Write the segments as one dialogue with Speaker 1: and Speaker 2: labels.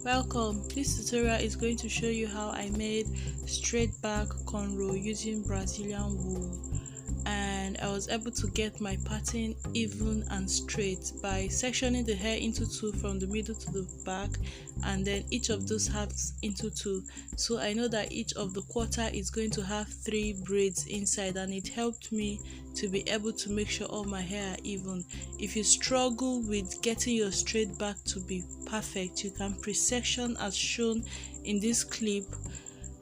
Speaker 1: Welcome. This tutorial is going to show you how I made straight back cornrow using Brazilian wool, and I was able to get my pattern even and straight by sectioning the hair into two from the middle to the back, and then each of those halves into two. So I know that each of the quarter is going to have 3 braids inside, and it helped me to be able to make sure all my hair are even. If you struggle with getting your straight back to be perfect, you can pre-section as shown in this clip.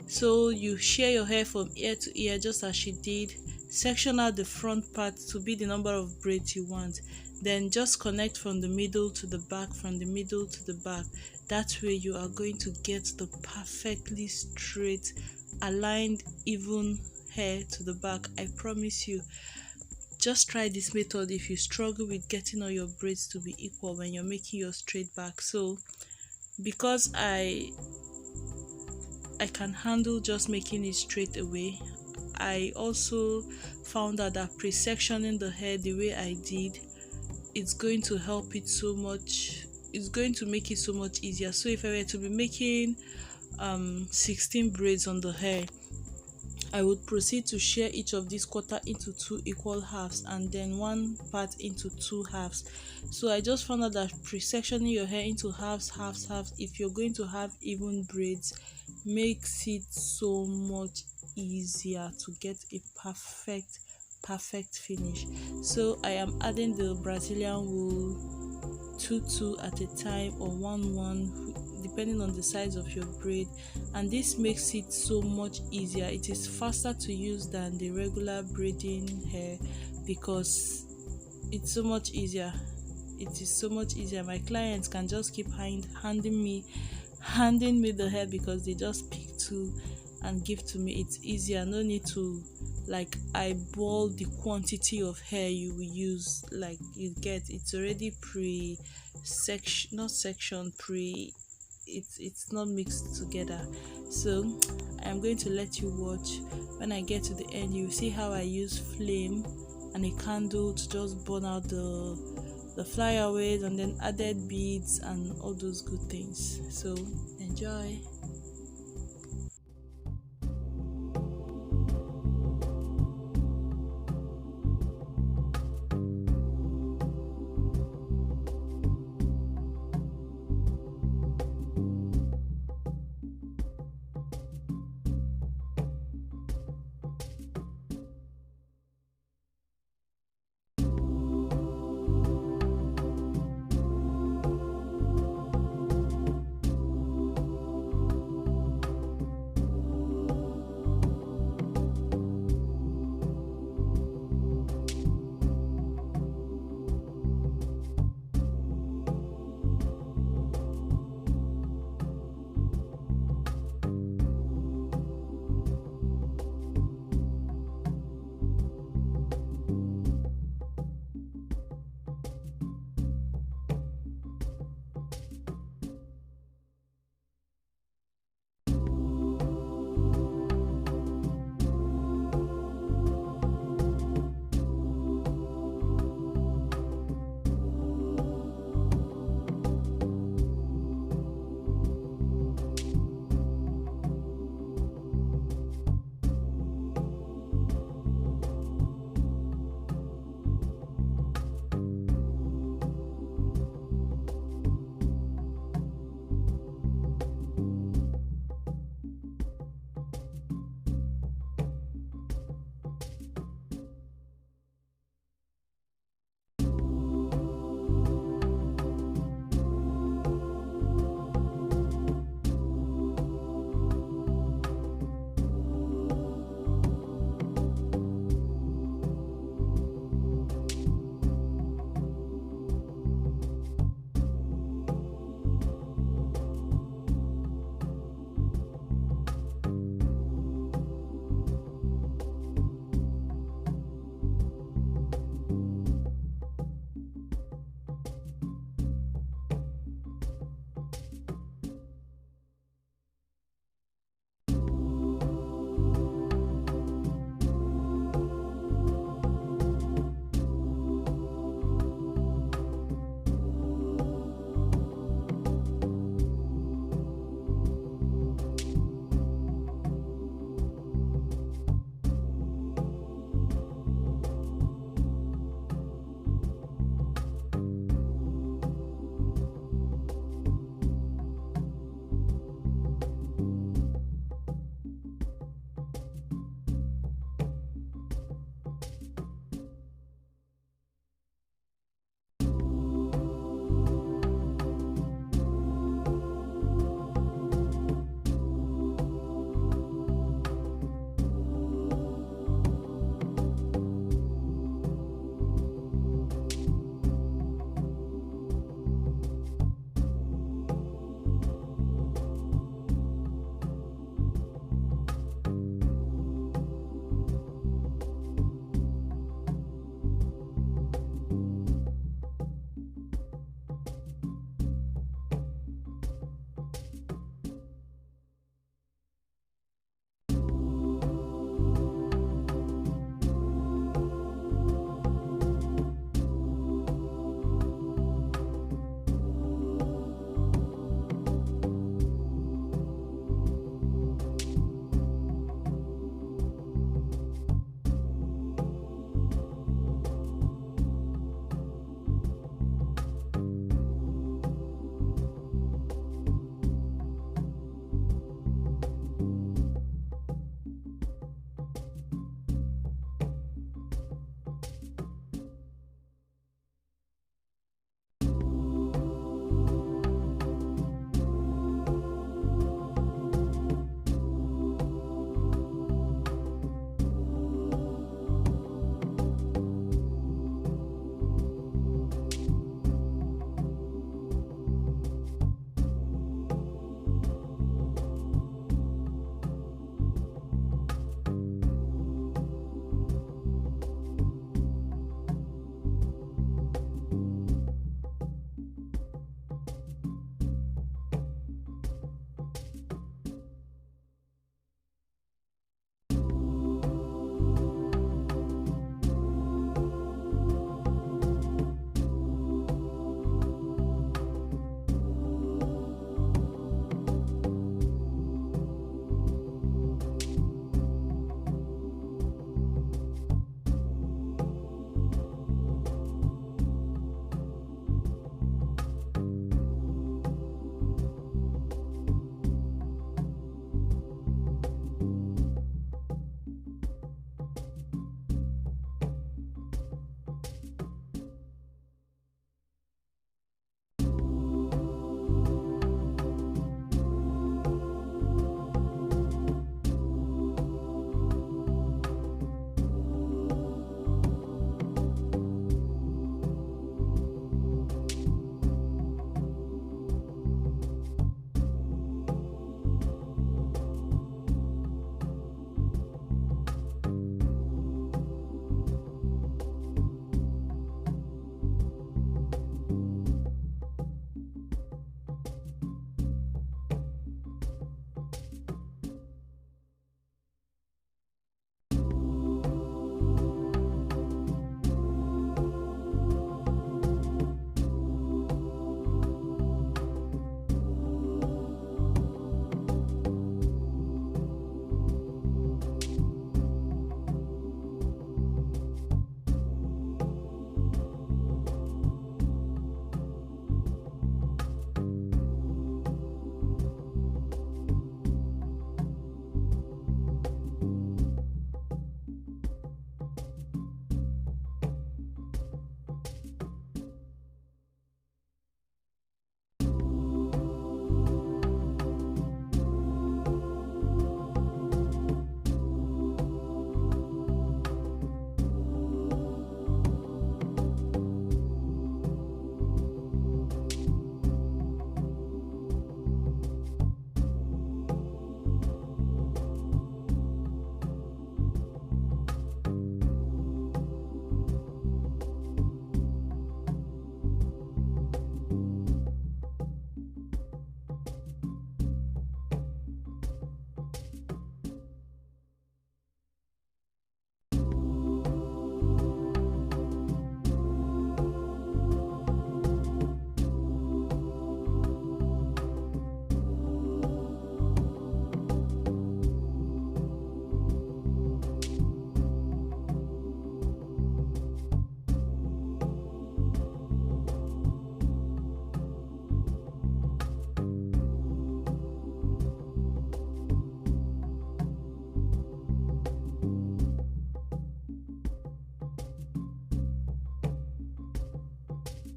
Speaker 1: So you shear your hair from ear to ear just as she did, section out the front part to be the number of braids you want, then just connect from the middle to the back, from the middle to the back. That way you are going to get the perfectly straight, aligned, even hair to the back. I promise you. Just try this method if you struggle with getting all your braids to be equal when you're making your straight back. So because I can handle just making it straight away, I also found out that pre-sectioning the hair the way I did, it's going to help it so much. It's going to make it so much easier. So if I were to be making 16 braids on the hair, I would proceed to shear each of these quarter into 2 equal halves, and then one part into 2 halves. So I just found out that pre-sectioning your hair into halves, if you're going to have even braids, makes it so much easier to get a perfect finish. So I am adding the Brazilian wool 2 at a time, or 1 depending on the size of your braid, and this makes it so much easier. It is faster to use than the regular braiding hair because it's so much easier. It is so much easier. My clients can just keep handing me the hair because they just pick 2 and give to me. It's easier. No need to eyeball the quantity of hair you will use. Like, you get, it's already it's not mixed together. So I'm going to let you watch. When I get to the end, you see how I use flame and a candle to just burn out the flyaways, and then added beads and all those good things. So enjoy.